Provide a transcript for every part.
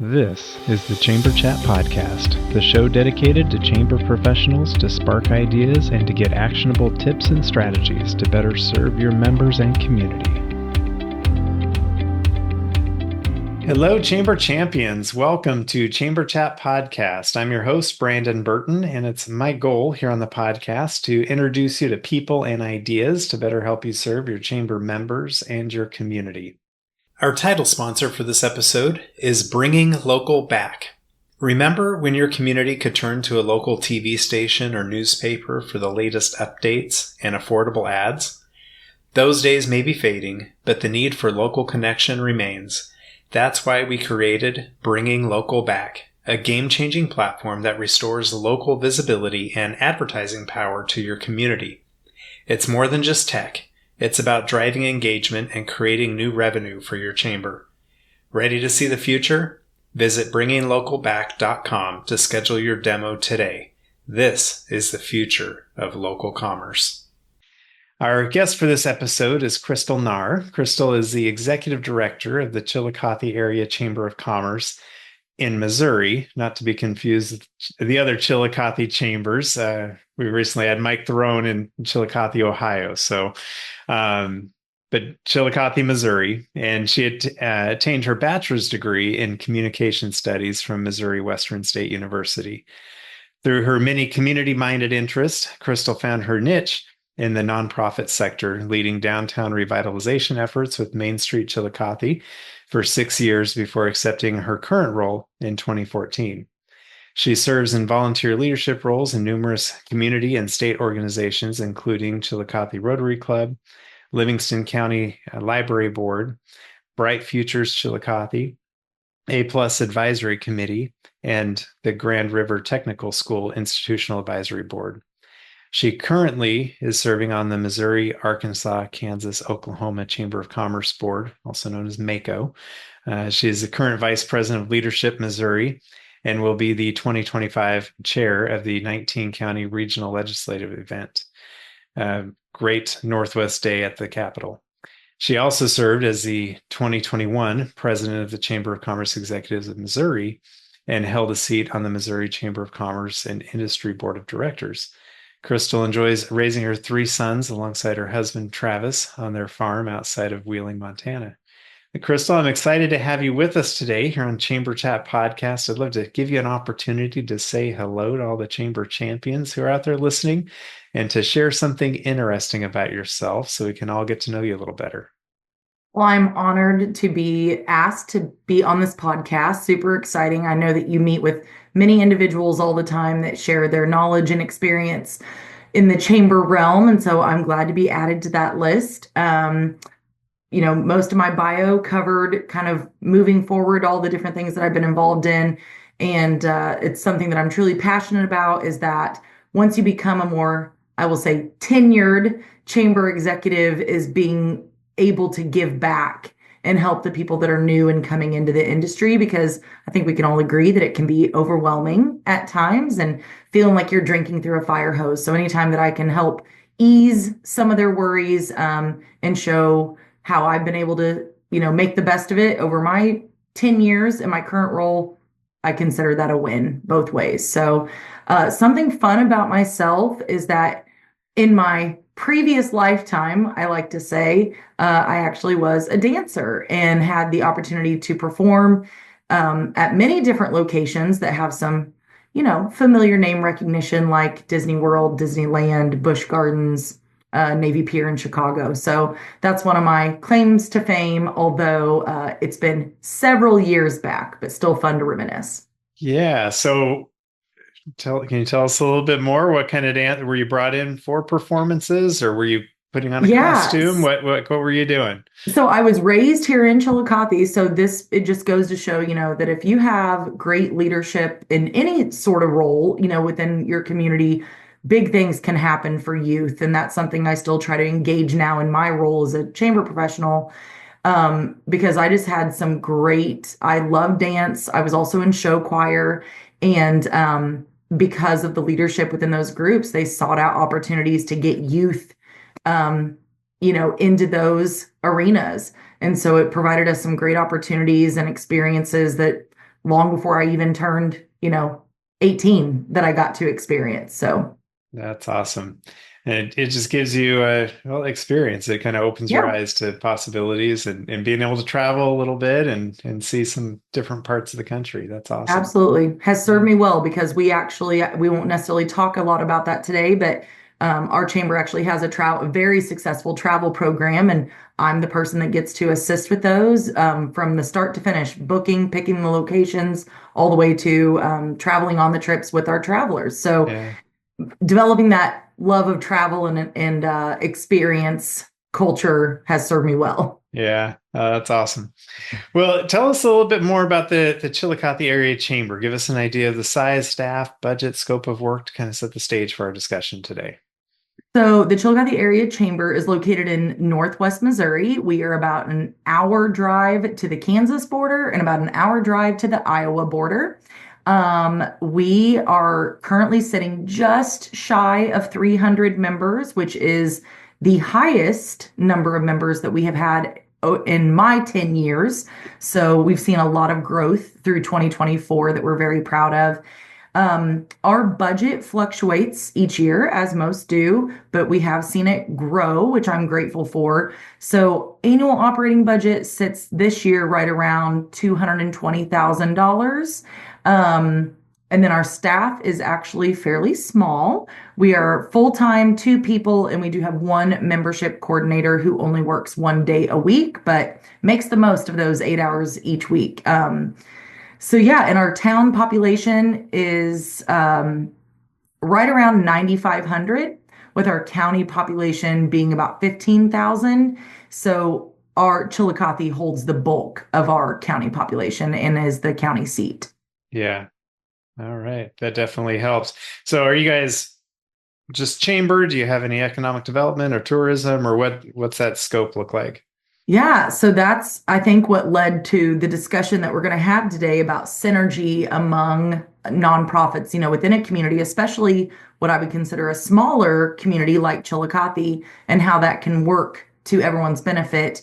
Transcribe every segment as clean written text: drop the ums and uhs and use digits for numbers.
This is the Chamber Chat Podcast, the show dedicated to chamber professionals to spark ideas and to get actionable tips and strategies to better serve your members and community. Hello, Chamber Champions. Welcome to Chamber Chat Podcast. I'm your host, Brandon Burton, and it's my goal here on the podcast to introduce you to people and ideas to better help you serve your chamber members and your community. Our title sponsor for this episode is Bringing Local Back. Remember when your community could turn to a local TV station or newspaper for the latest updates and affordable ads? Those days may be fading, but the need for local connection remains. That's why we created Bringing Local Back, a game-changing platform that restores local visibility and advertising power to your community. It's more than just tech. It's about driving engagement and creating new revenue for your chamber. Ready to see the future? Visit bringinglocalback.com to schedule your demo today. This is the future of local commerce. Our guest for this episode is Crystal Narr. Crystal is the executive director of the Chillicothe Area Chamber of Commerce in Missouri, not to be confused with the other Chillicothe chambers. We recently had Mike Throne in Chillicothe, Ohio. But Chillicothe, Missouri, and she had attained her bachelor's degree in communication studies from Missouri Western State University. Through her many community-minded interests, Crystal found her niche in the nonprofit sector, leading downtown revitalization efforts with Main Street Chillicothe for 6 years before accepting her current role in 2014. She serves in volunteer leadership roles in numerous community and state organizations, including Chillicothe Rotary Club, Livingston County Library Board, Bright Futures Chillicothe, A+ Advisory Committee, and the Grand River Technical School Institutional Advisory Board. She currently is serving on the Missouri, Arkansas, Kansas, Oklahoma Chamber of Commerce Board, also known as MACO. She is the current Vice President of Leadership Missouri and will be the 2025 chair of the 19-county regional legislative event. Great Northwest Day at the Capitol. She also served as the 2021 president of the Chamber of Commerce Executives of Missouri and held a seat on the Missouri Chamber of Commerce and Industry Board of Directors. Crystal enjoys raising her 3 sons alongside her husband, Travis, on their farm outside of Wheeling, Montana. Crystal, I'm excited to have you with us today here on Chamber Chat Podcast. I'd love to give you an opportunity to say hello to all the Chamber champions who are out there listening and to share something interesting about yourself so we can all get to know you a little better. Well, I'm honored to be asked to be on this podcast. Super exciting. I know that you meet with many individuals all the time that share their knowledge and experience in the chamber realm. And so I'm glad to be added to that list. Most of my bio covered kind of moving forward, all the different things that I've been involved in. And it's something that I'm truly passionate about is that once you become a more, I will say, tenured chamber executive is being able to give back and help the people that are new and coming into the industry, because I think we can all agree that it can be overwhelming at times and feeling like you're drinking through a fire hose. So anytime that I can help ease some of their worries and show how I've been able to, make the best of it over my 10 years in my current role, I consider that a win both ways. So something fun about myself is that in my previous lifetime, I like to say, I actually was a dancer and had the opportunity to perform at many different locations that have some, familiar name recognition like Disney World, Disneyland, Busch Gardens, Navy Pier in Chicago. So that's one of my claims to fame, although it's been several years back, but still fun to reminisce. Yeah. So can you tell us a little bit more? What kind of dance were you brought in for performances, or were you putting on a costume? What were you doing? So I was raised here in Chillicothe. So it just goes to show, that if you have great leadership in any sort of role, within your community, big things can happen for youth. And that's something I still try to engage now in my role as a chamber professional. Because I just had I love dance. I was also in show choir, and because of the leadership within those groups, they sought out opportunities to get youth, into those arenas. And so it provided us some great opportunities and experiences that long before I even turned, 18 that I got to experience. So, That's awesome. And it just gives you a well experience. It kind of opens your yeah. eyes to possibilities and being able to travel a little bit and see some different parts of the country. That's awesome. Absolutely. Has served Yeah. me well because we won't necessarily talk a lot about that today, but our chamber actually has a very successful travel program, and I'm the person that gets to assist with those from the start to finish, booking, picking the locations, all the way to traveling on the trips with our travelers. So Yeah. developing that love of travel and experience culture has served me well. Yeah. That's awesome. Well, tell us a little bit more about the Chillicothe Area Chamber. Give us an idea of the size, staff, budget, scope of work to kind of set the stage for our discussion today. So the Chillicothe Area Chamber is located in Northwest Missouri. We are about an hour drive to the Kansas border and about an hour drive to the Iowa border. We are currently sitting just shy of 300 members, which is the highest number of members that we have had in my 10 years. So we've seen a lot of growth through 2024 that we're very proud of. Our budget fluctuates each year, as most do, but we have seen it grow, which I'm grateful for. So, annual operating budget sits this year right around $220,000. And then our staff is actually fairly small. We are full-time, two people, and we do have one membership coordinator who only works 1 day a week, but makes the most of those 8 hours each week. So yeah, and our town population is right around 9,500, with our county population being about 15,000. So our Chillicothe holds the bulk of our county population and is the county seat. Yeah. All right. That definitely helps. So are you guys just chamber? Do you have any economic development or tourism or what's that scope look like? Yeah, so that's, I think, what led to the discussion that we're going to have today about synergy among nonprofits, within a community, especially what I would consider a smaller community like Chillicothe, and how that can work to everyone's benefit,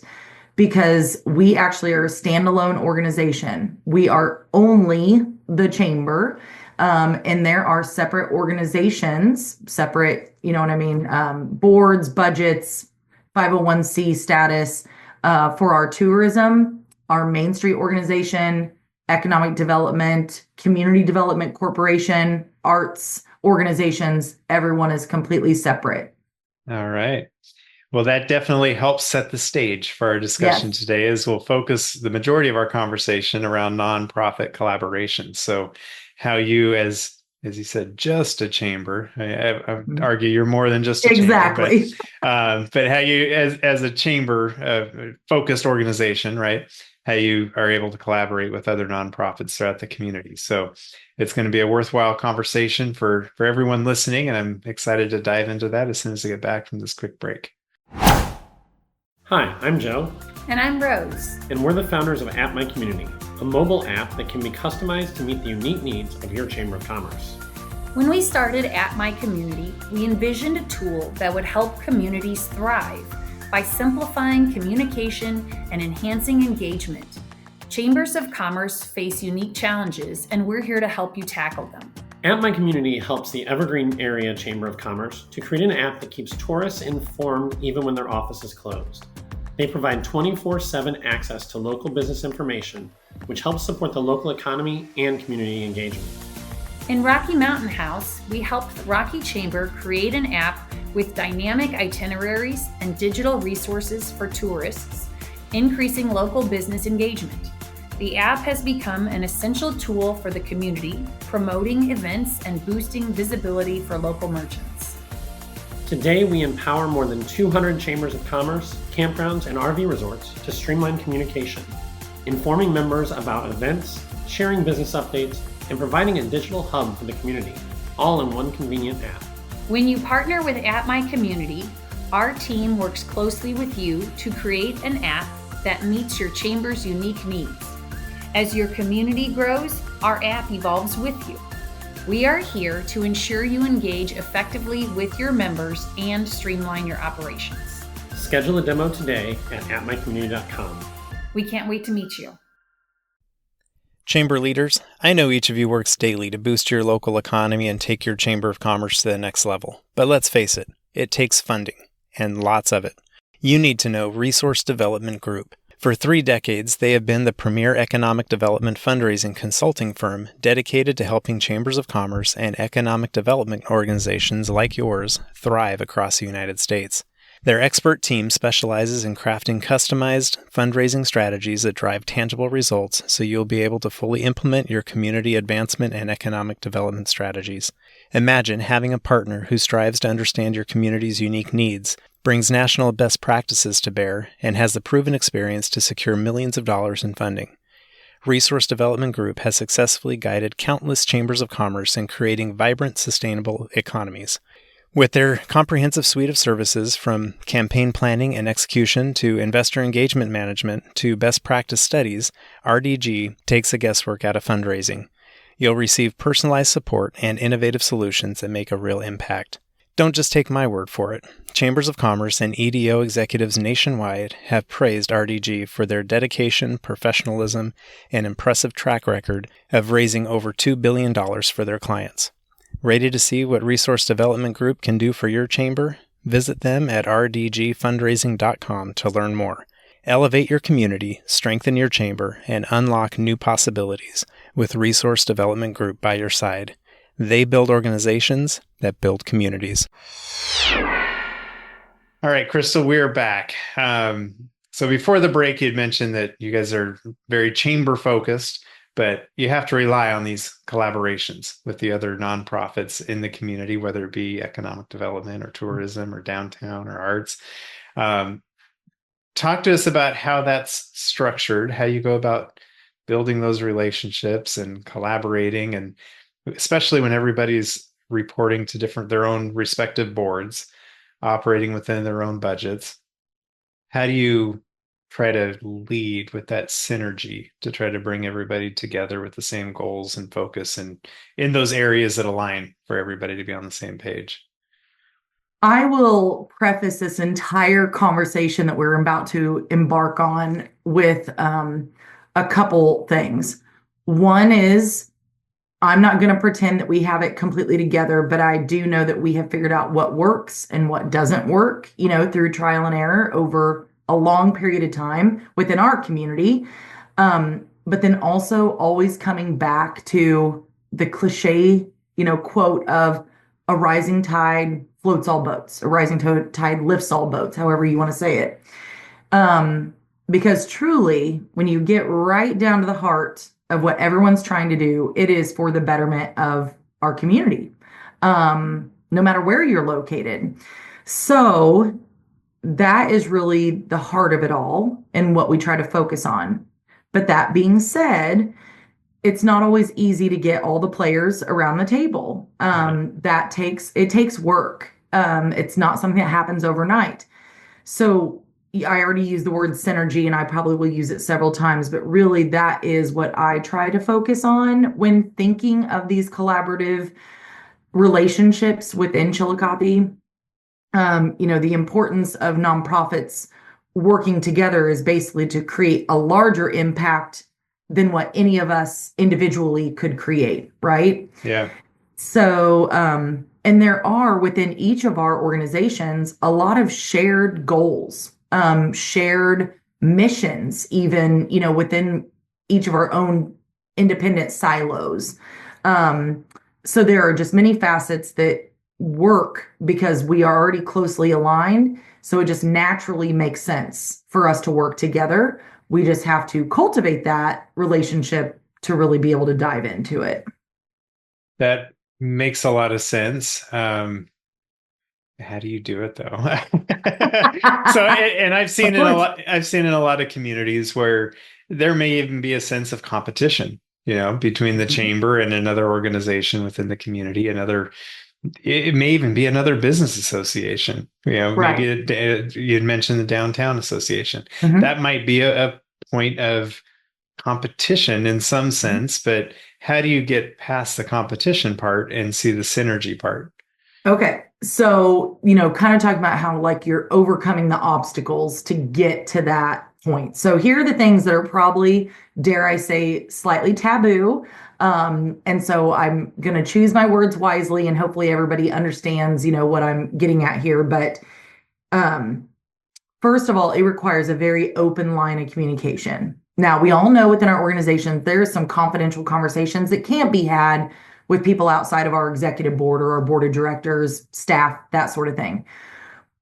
because we actually are a standalone organization. We are only the chamber. And there are separate organizations, separate, you know what I mean, boards, budgets, 501c status for our tourism, our Main Street organization, economic development, community development corporation, arts organizations. Everyone is completely separate. All right. Well, that definitely helps set the stage for our discussion Yes. today, as we'll focus the majority of our conversation around nonprofit collaboration. So, how you, as you said, just a chamber. I would argue you're more than just a chamber, Exactly. but how you, as a chamber focused organization, right? How you are able to collaborate with other nonprofits throughout the community. So, it's going to be a worthwhile conversation for everyone listening, and I'm excited to dive into that as soon as I get back from this quick break. Hi, I'm Joe. And I'm Rose. And we're the founders of At My Community, a mobile app that can be customized to meet the unique needs of your Chamber of Commerce. When we started At My Community, we envisioned a tool that would help communities thrive by simplifying communication and enhancing engagement. Chambers of Commerce face unique challenges, and we're here to help you tackle them. At My Community helps the Evergreen Area Chamber of Commerce to create an app that keeps tourists informed even when their office is closed. They provide 24/7 access to local business information, which helps support the local economy and community engagement. In Rocky Mountain House, we helped the Rocky Chamber create an app with dynamic itineraries and digital resources for tourists, increasing local business engagement. The app has become an essential tool for the community, promoting events and boosting visibility for local merchants. Today, we empower more than 200 chambers of commerce, campgrounds, and RV resorts to streamline communication, informing members about events, sharing business updates, and providing a digital hub for the community, all in one convenient app. When you partner with At My Community, our team works closely with you to create an app that meets your chamber's unique needs. As your community grows, our app evolves with you. We are here to ensure you engage effectively with your members and streamline your operations. Schedule a demo today at atmycommunity.com. We can't wait to meet you. Chamber leaders, I know each of you works daily to boost your local economy and take your Chamber of Commerce to the next level. But let's face it takes funding, and lots of it. You need to know Resource Development Group. For 3 decades, they have been the premier economic development fundraising consulting firm dedicated to helping chambers of commerce and economic development organizations like yours thrive across the United States. Their expert team specializes in crafting customized fundraising strategies that drive tangible results so you'll be able to fully implement your community advancement and economic development strategies. Imagine having a partner who strives to understand your community's unique needs, brings national best practices to bear, and has the proven experience to secure millions of dollars in funding. Resource Development Group has successfully guided countless chambers of commerce in creating vibrant, sustainable economies. With their comprehensive suite of services, from campaign planning and execution to investor engagement management to best practice studies, RDG takes the guesswork out of fundraising. You'll receive personalized support and innovative solutions that make a real impact. Don't just take my word for it. Chambers of Commerce and EDO executives nationwide have praised RDG for their dedication, professionalism, and impressive track record of raising over $2 billion for their clients. Ready to see what Resource Development Group can do for your chamber? Visit them at rdgfundraising.com to learn more. Elevate your community, strengthen your chamber, and unlock new possibilities with Resource Development Group by your side. They build organizations that build communities. All right, Crystal, we're back. So before the break, you'd mentioned that you guys are very chamber focused, but you have to rely on these collaborations with the other nonprofits in the community, whether it be economic development or tourism or downtown or arts. Talk to us about how that's structured, how you go about building those relationships and collaborating, and especially when everybody's reporting to their own respective boards, operating within their own budgets. How do you try to lead with that synergy to try to bring everybody together with the same goals and focus and in those areas that align for everybody to be on the same page? I will preface this entire conversation that we're about to embark on with a couple things. One is, I'm not going to pretend that we have it completely together, but I do know that we have figured out what works and what doesn't work, through trial and error over a long period of time within our community. But then also always coming back to the cliche, quote of a rising tide floats all boats, a rising tide lifts all boats, however you want to say it. Because truly, when you get right down to the heart of what everyone's trying to do, it is for the betterment of our community, no matter where you're located. So that is really the heart of it all and what we try to focus on. But that being said, it's not always easy to get all the players around the table. It takes work. It's not something that happens overnight. So I already used the word synergy, and I probably will use it several times, but really that is what I try to focus on when thinking of these collaborative relationships within Chillicothe. The importance of nonprofits working together is basically to create a larger impact than what any of us individually could create, right? Yeah. So, and there are within each of our organizations a lot of shared goals, shared missions, even, within each of our own independent silos. So there are just many facets that work because we are already closely aligned. So it just naturally makes sense for us to work together. We just have to cultivate that relationship to really be able to dive into it. That makes a lot of sense. How do you do it though? And I've seen in a lot of communities where there may even be a sense of competition, between the chamber and another organization within the community, it may even be another business association. Right. Maybe you'd mentioned the downtown association. Mm-hmm. That might be a point of competition in some sense, but how do you get past the competition part and see the synergy part? Okay. So, kind of talking about how like you're overcoming the obstacles to get to that point. So here are the things that are probably, dare I say, slightly taboo. And so I'm going to choose my words wisely, and hopefully everybody understands, what I'm getting at here. But first of all, it requires a very open line of communication. Now, we all know within our organization, there's some confidential conversations that can't be had with people outside of our executive board or our board of directors, staff, that sort of thing.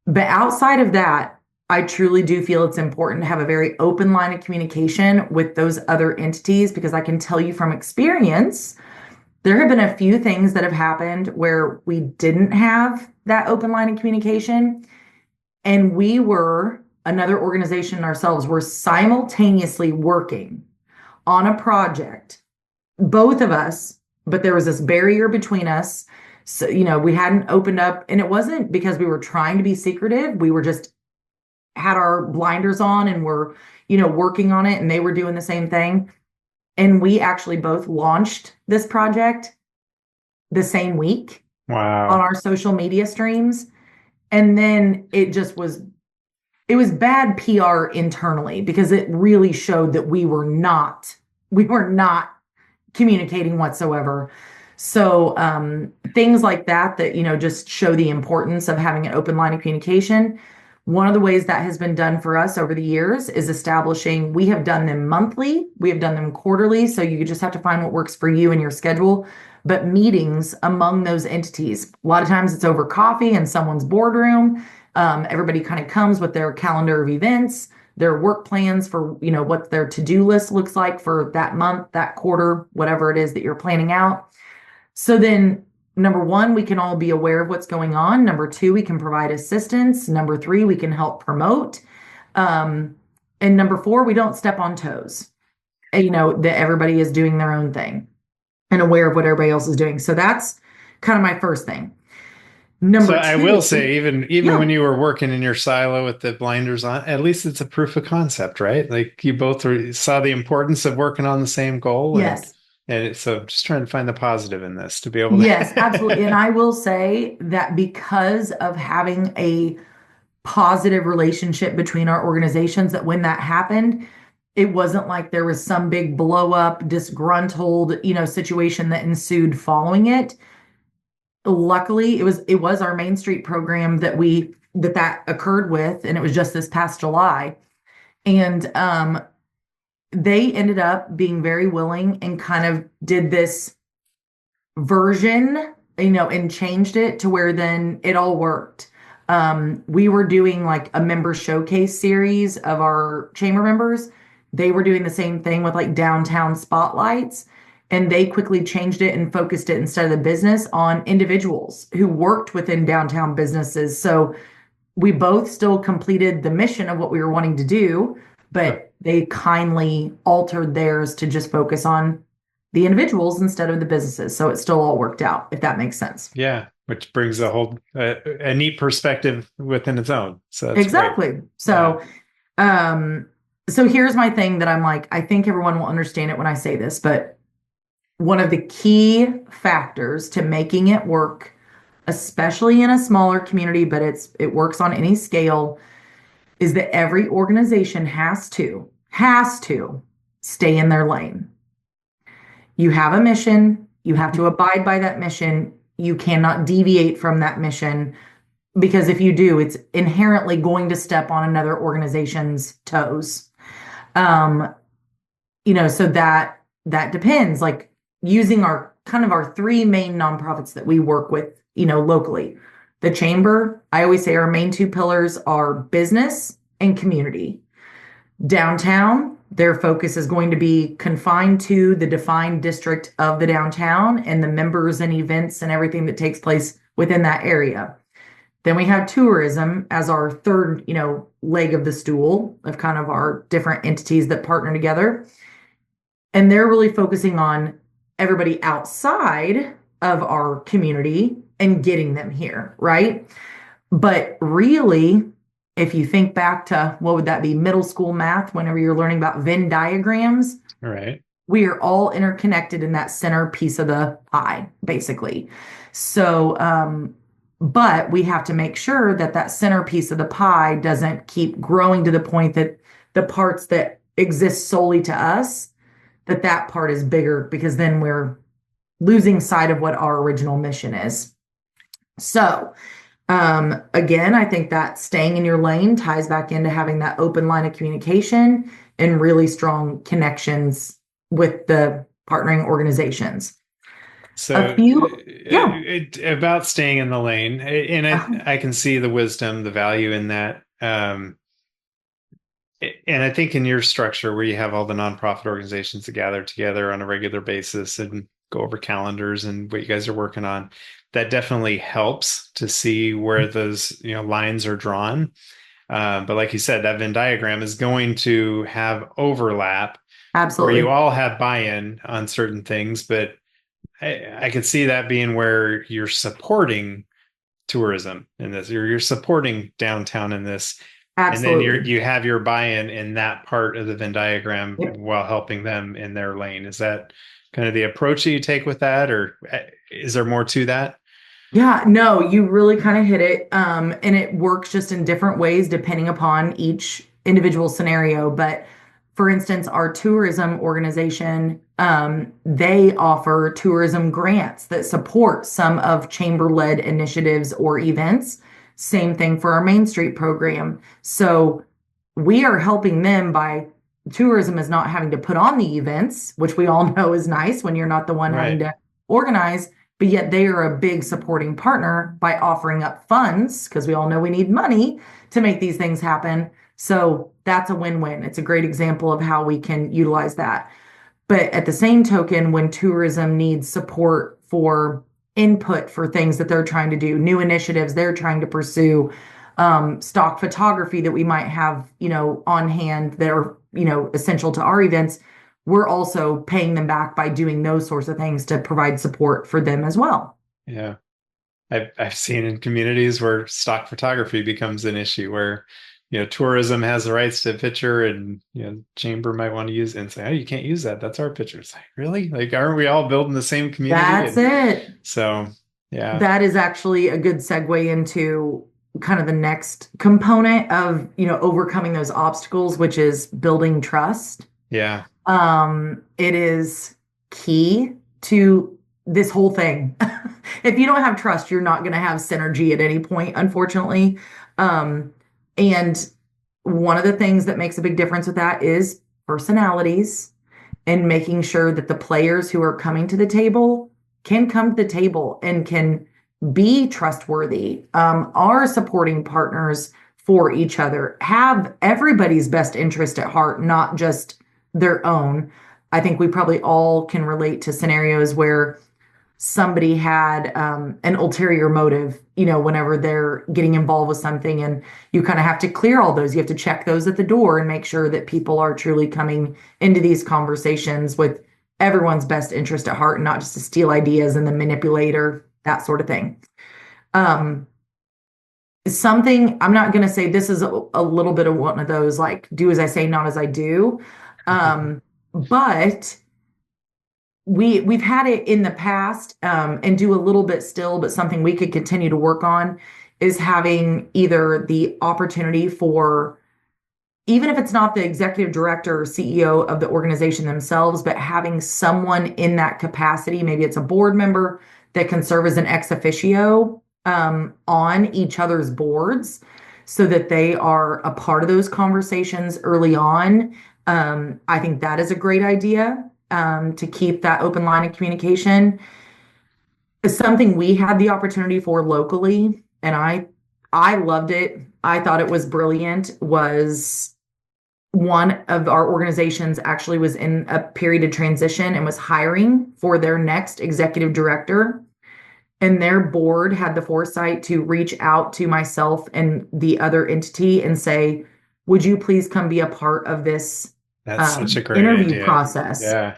But outside of that, I truly do feel it's important to have a very open line of communication with those other entities, because I can tell you from experience, there have been a few things that have happened where we didn't have that open line of communication. And we were, another organization ourselves, were simultaneously working on a project, both of us, but there was this barrier between us. So, we hadn't opened up, and it wasn't because we were trying to be secretive. We were just had our blinders on and were, working on it, and they were doing the same thing. And we actually both launched this project the same week. Wow. On our social media streams. And then it was bad PR internally, because it really showed that we were not communicating whatsoever. So things like that, just show the importance of having an open line of communication. One of the ways that has been done for us over the years is establishing, we have done them monthly, we have done them quarterly. So you just have to find what works for you and your schedule. But meetings among those entities, a lot of times it's over coffee in someone's boardroom. Everybody kind of comes with their calendar of events, their work plans for, what their to-do list looks like for that month, that quarter, whatever it is that you're planning out. So then, number one, we can all be aware of what's going on. Number two, we can provide assistance. Number three, we can help promote. And number four, we don't step on toes. That everybody is doing their own thing and aware of what everybody else is doing. So that's kind of my first thing. Number two, I will say, even when you were working in your silo with the blinders on, at least it's a proof of concept, right? Like you both saw the importance of working on the same goal. Yes. And so just trying to find the positive in this to be able to. Yes, absolutely. And I will say that because of having a positive relationship between our organizations, that when that happened, it wasn't like there was some big blow up, disgruntled, situation that ensued following it. Luckily, it was our Main Street program that occurred with, and it was just this past July. And they ended up being very willing and kind of did this version, and changed it to where then it all worked. We were doing like a member showcase series of our chamber members. They were doing the same thing with like downtown spotlights, and they quickly changed it and focused it, instead of the business, on individuals who worked within downtown businesses. So we both still completed the mission of what we were wanting to do, but they kindly altered theirs to just focus on the individuals instead of the businesses. So it still all worked out, if that makes sense. Yeah, which brings a whole a neat perspective within its own. So that's exactly. Great. So, so here's my thing that I'm like, I think everyone will understand it when I say this, but one of the key factors to making it work, especially in a smaller community, but it works on any scale, is that every organization has to stay in their lane. You have a mission, you have to abide by that mission. You cannot deviate from that mission, because if you do, it's inherently going to step on another organization's toes. So that depends, like using our three main nonprofits that we work with, locally. The chamber, I always say our main two pillars are business and community. Downtown, their focus is going to be confined to the defined district of the downtown and the members and events and everything that takes place within that area. Then we have tourism as our third, leg of the stool of kind of our different entities that partner together. And they're really focusing on everybody outside of our community and getting them here, right? But really, if you think back to, what would that be, middle school math, whenever you're learning about Venn diagrams, right? We are all interconnected in that center piece of the pie, basically. So, but we have to make sure that that center piece of the pie doesn't keep growing to the point that the parts that exist solely to us, that part is bigger, because then we're losing sight of what our original mission is. So, again, I think that staying in your lane ties back into having that open line of communication and really strong connections with the partnering organizations. So, Yeah. about staying in the lane, and I can see the wisdom, the value in that. And I think in your structure where you have all the nonprofit organizations that gather together on a regular basis and go over calendars and what you guys are working on, that definitely helps to see where those lines are drawn. But like you said, that Venn diagram is going to have overlap where Absolutely. you all have buy-in on certain things, but I could see that being where you're supporting tourism in this, or you're supporting downtown in this, and then Absolutely. you have your buy-in in that part of the Venn diagram Yep. while helping them in their lane. Is that kind of the approach that you take with that, or is there more to that? Yeah, no, you really kind of hit it. And it works just in different ways depending upon each individual scenario. But for instance, our tourism organization, they offer tourism grants that support some of chamber-led initiatives or events. Same thing for our Main Street program. So we are helping them by tourism is not having to put on the events, which we all know is nice when you're not the one having Right. to organize, but yet they are a big supporting partner by offering up funds, because we all know we need money to make these things happen. So that's a win-win. It's a great example of how we can utilize that. But at the same token, when tourism needs support for input for things that they're trying to do, new initiatives they're trying to pursue, stock photography that we might have, on hand that are, essential to our events, we're also paying them back by doing those sorts of things to provide support for them as well. Yeah. I've seen in communities where stock photography becomes an issue where, tourism has the rights to a picture and, chamber might want to use it and say, oh, you can't use that. That's our picture. It's like, really? Like, aren't we all building the same community? That's And it. so, yeah. That is actually a good segue into kind of the next component of, overcoming those obstacles, which is building trust. Yeah. It is key to this whole thing. If you don't have trust, you're not going to have synergy at any point, unfortunately. And one of the things that makes a big difference with that is personalities, and making sure that the players who are coming to the table can come to the table and can be trustworthy, are supporting partners for each other, have everybody's best interest at heart, not just their own. I think we probably all can relate to scenarios where somebody had an ulterior motive, whenever they're getting involved with something, and you kind of have to clear all those. You have to check those at the door and make sure that people are truly coming into these conversations with everyone's best interest at heart and not just to steal ideas and then manipulate or that sort of thing. Something I'm not going to say this is a little bit of one of those, like, do as I say, not as I do. But we've had it in the past, and do a little bit still, but something we could continue to work on is having either the opportunity for, even if it's not the executive director or CEO of the organization themselves, but having someone in that capacity, maybe it's a board member that can serve as an ex officio on each other's boards, so that they are a part of those conversations early on. I think that is a great idea, to keep that open line of communication. It's something we had the opportunity for locally, and I loved it. I thought it was brilliant. Was one of our organizations actually was in a period of transition and was hiring for their next executive director. And their board had the foresight to reach out to myself and the other entity and say, would you please come be a part of this That's such a great interview idea. process? Yeah.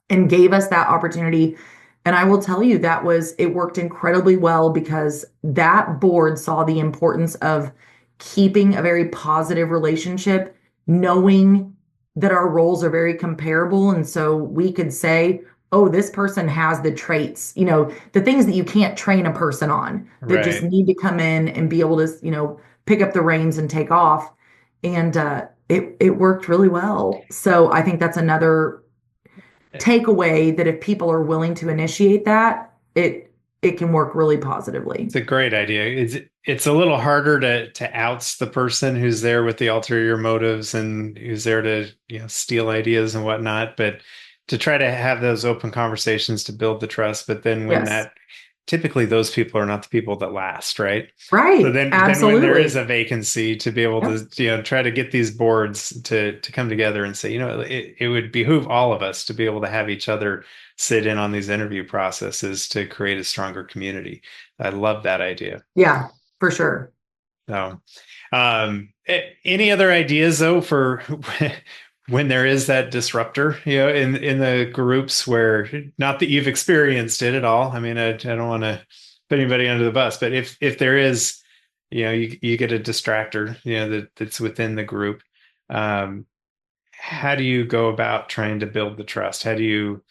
And gave us that opportunity. And I will tell you, it worked incredibly well, because that board saw the importance of keeping a very positive relationship, knowing that our roles are very comparable. And so we could say, oh, this person has the traits, the things that you can't train a person on, that just Right. need to come in and be able to, pick up the reins and take off. And it worked really well. So I think that's another takeaway, that if people are willing to initiate that, it can work really positively. It's a great idea. It's a little harder to oust the person who's there with the ulterior motives and who's there to, steal ideas and whatnot, but to try to have those open conversations to build the trust. But then Yes. typically those people are not the people that last, right? So Right. then when there is Absolutely. a vacancy, to be able Yep. to, try to get these boards to come together and say, it would behoove all of us to be able to have each other sit in on these interview processes to create a stronger community. I love that idea. Yeah, for sure. So, any other ideas though for when there is that disruptor, in the groups where, not that you've experienced it at all. I mean, I don't want to put anybody under the bus, but if there is, you get a distractor, that's within the group. Um, how do you go about trying to build the trust? How do you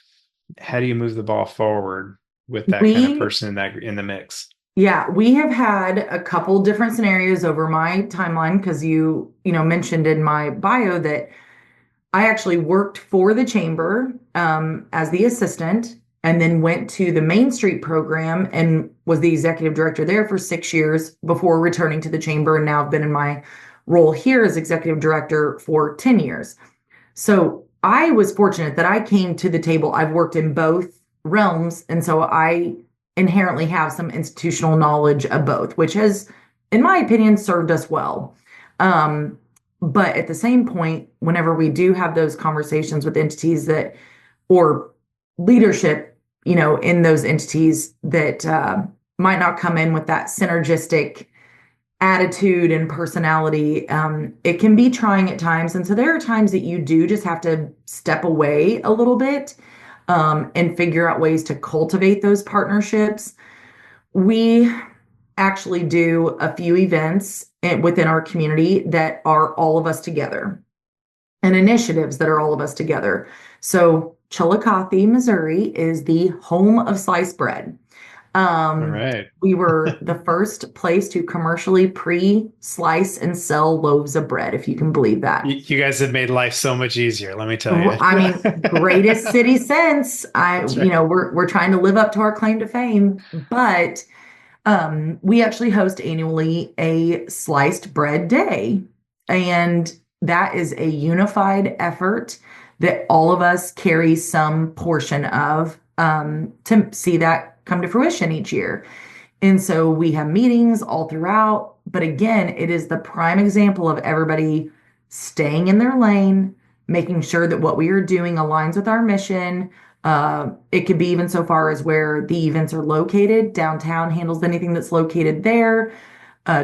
move the ball forward with that kind of We, person in the mix? yeah, we have had a couple different scenarios over my timeline, because you mentioned in my bio that I actually worked for the chamber as the assistant, and then went to the Main Street program and was the executive director there for 6 years before returning to the chamber. And now I've been in my role here as executive director for 10 years. So I was fortunate that I came to the table. I've worked in both realms. And so I inherently have some institutional knowledge of both, which has, in my opinion, served us well. Um, but at the same point, whenever we do have those conversations with entities that, or leadership, in those entities that might not come in with that synergistic attitude and personality, it can be trying at times. And so there are times that you do just have to step away a little bit, and figure out ways to cultivate those partnerships. We actually do a few events within our community that are all of us together, and initiatives that are all of us together. So Chillicothe, Missouri is the home of sliced bread. All right. We were the first place to commercially pre-slice and sell loaves of bread, if you can believe that. You guys have made life so much easier, let me tell you. I mean, greatest city since. That's right. We're trying to live up to our claim to fame, but we actually host annually a sliced bread day, and that is a unified effort that all of us carry some portion of, to see that come to fruition each year. And so we have meetings all throughout. But again, it is the prime example of everybody staying in their lane, making sure that what we are doing aligns with our mission. It could be even so far as where the events are located. Downtown handles anything that's located there.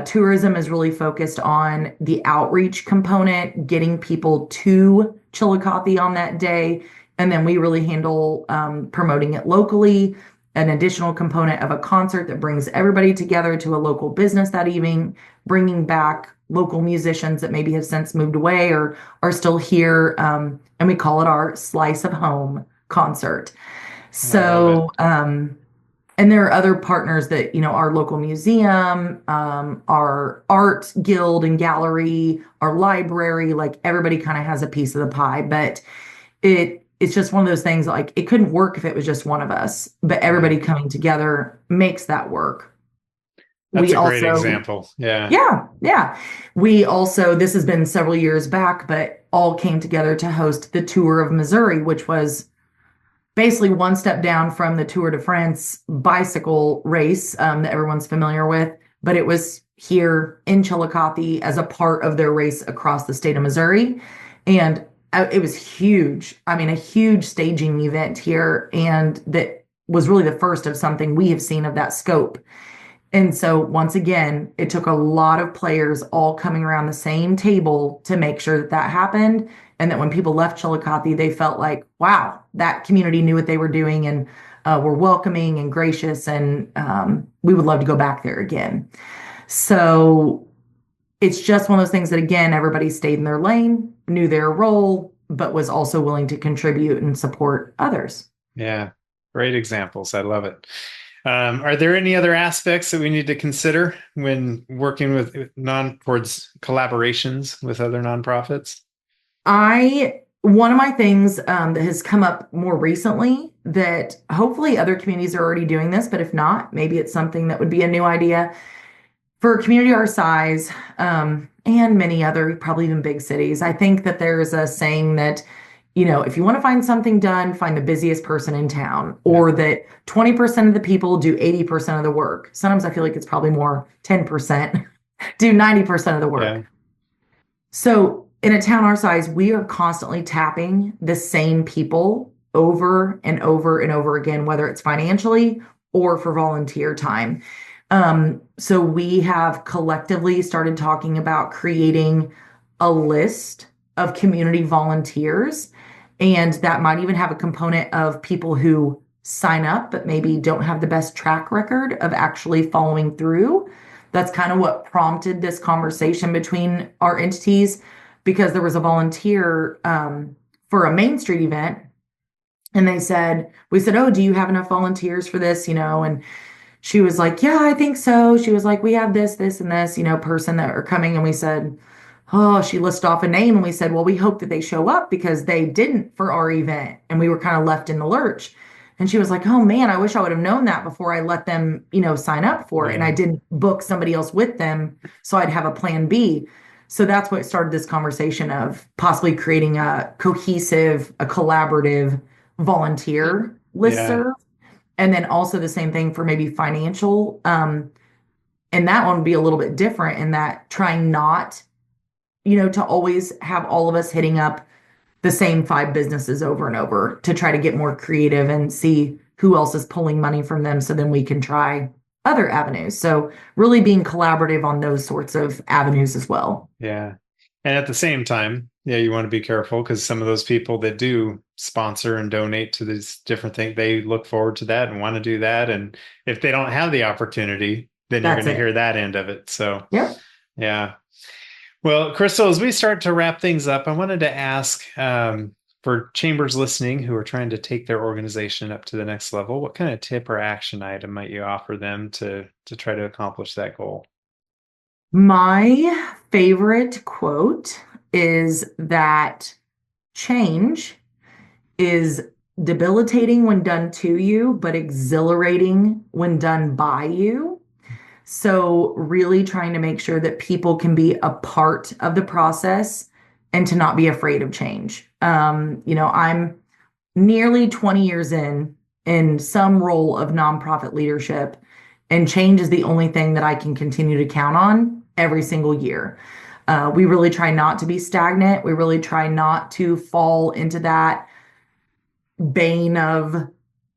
Tourism is really focused on the outreach component, getting people to Chillicothe on that day. And then we really handle promoting it locally. An additional component of a concert that brings everybody together to a local business that evening, bringing back local musicians that maybe have since moved away or are still here. And we call it our Slice of Home concert. I love it. So, and there are other partners that, our local museum, our art guild and gallery, our library, like everybody kind of has a piece of the pie, but it's just one of those things, like it couldn't work if it was just one of us, but everybody coming together makes that work. That's We a great also, example. Yeah. yeah. We also, this has been several years back, but all came together to host the Tour of Missouri, which was basically one step down from the Tour de France bicycle race, that everyone's familiar with. But it was here in Chillicothe as a part of their race across the state of Missouri. And it was huge. I mean, a huge staging event here. And that was really the first of something we have seen of that scope. And so once again, it took a lot of players all coming around the same table to make sure that that happened. And that when people left Chillicothe, they felt like, wow, that community knew what they were doing and were welcoming and gracious. And we would love to go back there again. So it's just one of those things that, again, everybody stayed in their lane, knew their role, but was also willing to contribute and support others. Yeah. Great examples. I love it. Are there any other aspects that we need to consider when working with towards collaborations with other nonprofits? One of my things that has come up more recently that hopefully other communities are already doing this, but if not, maybe it's something that would be a new idea for a community our size, and many other, probably even big cities. I think that there's a saying that, if you want to find something done, find the busiest person in town, or that 20% of the people do 80% of the work. Sometimes I feel like it's probably more 10% do 90% of the work. Yeah. So in a town our size, we are constantly tapping the same people over and over and over again, whether it's financially or for volunteer time. So we have collectively started talking about creating a list of community volunteers, and that might even have a component of people who sign up but maybe don't have the best track record of actually following through. That's kind of what prompted this conversation between our entities, because there was a volunteer for a Main Street event, and we said, "Oh, do you have enough volunteers for this?" And she was like, "Yeah, I think so." She was like, "We have this, and this, person that are coming." And we said, "Oh," she listed off a name, and we said, "Well, we hope that they show up because they didn't for our event." And we were kind of left in the lurch. And she was like, "Oh man, I wish I would have known that before I let them, sign up for it. And I didn't book somebody else with them, so I'd have a plan B." So that's what started this conversation of possibly creating a cohesive, a collaborative volunteer listserv. And then also the same thing for maybe financial. And that one would be a little bit different in that trying not, to always have all of us hitting up the same 5 businesses over and over, to try to get more creative and see who else is pulling money from them, so then we can try other avenues. So really being collaborative on those sorts of avenues as well. Yeah. And at the same time, you want to be careful, because some of those people that do sponsor and donate to these different things, they look forward to that and want to do that. And if they don't have the opportunity, then you're going to hear that end of it. So, yeah. Well, Crystal, as we start to wrap things up, I wanted to ask, for chambers listening who are trying to take their organization up to the next level, what kind of tip or action item might you offer them to try to accomplish that goal? My favorite quote is that change is debilitating when done to you, but exhilarating when done by you. So really trying to make sure that people can be a part of the process and to not be afraid of change. I'm nearly 20 years in some role of nonprofit leadership, and change is the only thing that I can continue to count on every single year. We really try not to be stagnant. We really try not to fall into that bane of,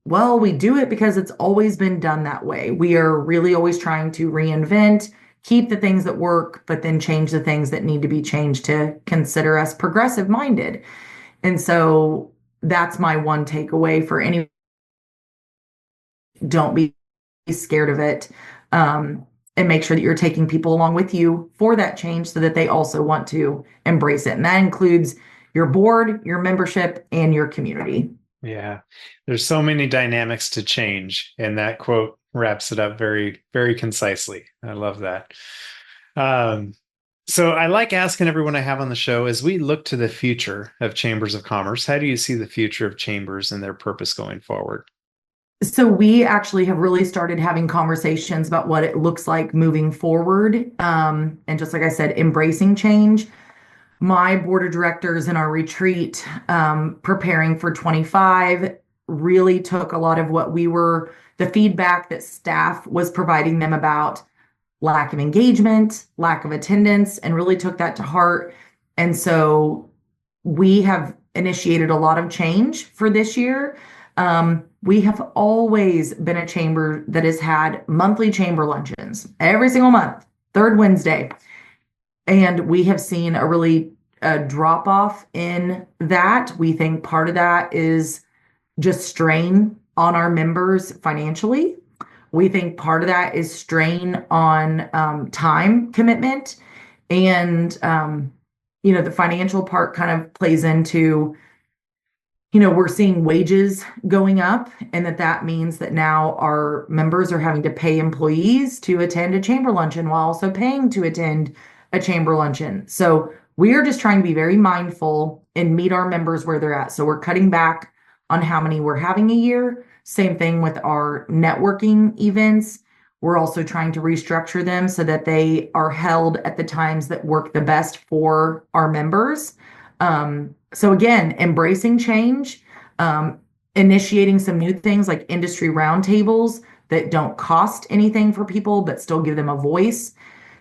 well, we do it because it's always been done that way. We are really always trying to reinvent, keep the things that work, but then change the things that need to be changed to consider us progressive minded. And so that's my one takeaway for any. Don't be scared of it. And make sure that you're taking people along with you for that change so that they also want to embrace it. And that includes your board, your membership, and your community. Yeah. There's so many dynamics to change, and that quote wraps it up very, very concisely. I love that. So I like asking everyone I have on the show, as we look to the future of chambers of commerce, how do you see the future of chambers and their purpose going forward? So we actually have really started having conversations about what it looks like moving forward. And just like I said, embracing change. My board of directors in our retreat, preparing for 25, really took a lot of the feedback that staff was providing them about lack of engagement, lack of attendance, and really took that to heart. And so we have initiated a lot of change for this year. We have always been a chamber that has had monthly chamber luncheons every single month, third Wednesday. And we have seen a drop off in that. We think part of that is just strain on our members financially. We think part of that is strain on time commitment. And, the financial part kind of plays into, we're seeing wages going up, and that means that now our members are having to pay employees to attend a chamber luncheon while also paying to attend a chamber luncheon. So we are just trying to be very mindful and meet our members where they're at. So we're cutting back on how many we're having a year. Same thing with our networking events. We're also trying to restructure them so that they are held at the times that work the best for our members. So again, embracing change, initiating some new things like industry roundtables that don't cost anything for people, but still give them a voice,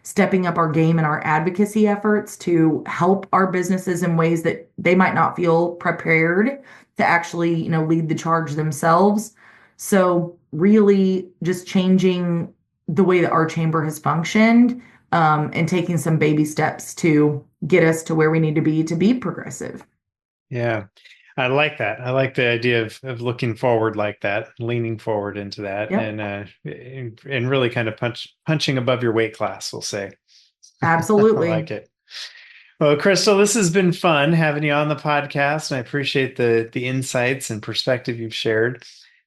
stepping up our game and our advocacy efforts to help our businesses in ways that they might not feel prepared to actually, lead the charge themselves. So really just changing the way that our chamber has functioned, and taking some baby steps to get us to where we need to be progressive. Yeah. I like that. I like the idea of looking forward like that, leaning forward into that, Yep. and really kind of punching above your weight class, we'll say. I like Absolutely. it. Well, Crystal, this has been fun having you on the podcast, and I appreciate the insights and perspective you've shared.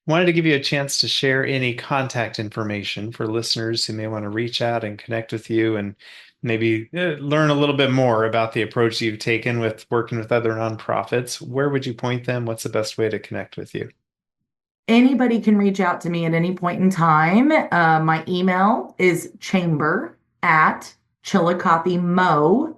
Wanted to give you a chance to share any contact information for listeners who may want to reach out and connect with you and maybe learn a little bit more about the approach you've taken with working with other nonprofits. Where would you point them? What's the best way to connect with you? Anybody can reach out to me at any point in time. My email is chamber@chillicothemo.com.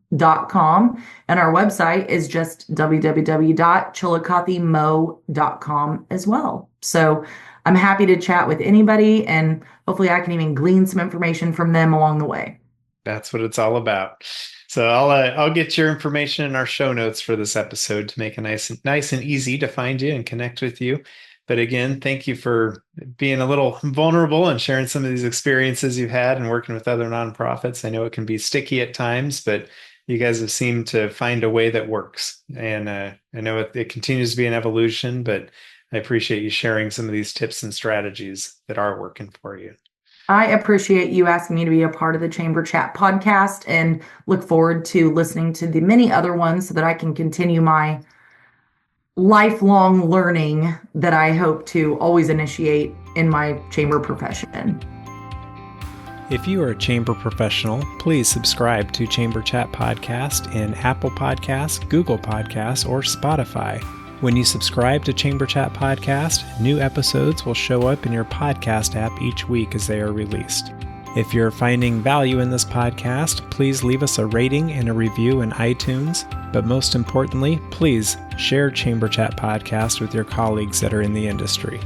And our website is just www.chillicothemo.com as well. So I'm happy to chat with anybody, and hopefully I can even glean some information from them along the way. That's what it's all about. So I'll get your information in our show notes for this episode to make it nice and easy to find you and connect with you. But again, thank you for being a little vulnerable and sharing some of these experiences you've had and working with other nonprofits. I know it can be sticky at times, but you guys have seemed to find a way that works. And I know it continues to be an evolution, but I appreciate you sharing some of these tips and strategies that are working for you. I appreciate you asking me to be a part of the Chamber Chat podcast, and look forward to listening to the many other ones so that I can continue my lifelong learning that I hope to always initiate in my chamber profession. If you are a chamber professional, please subscribe to Chamber Chat Podcast in Apple Podcasts, Google Podcasts, or Spotify. When you subscribe to Chamber Chat Podcast, new episodes will show up in your podcast app each week as they are released. If you're finding value in this podcast, please leave us a rating and a review in iTunes. But most importantly, please share Chamber Chat Podcast with your colleagues that are in the industry.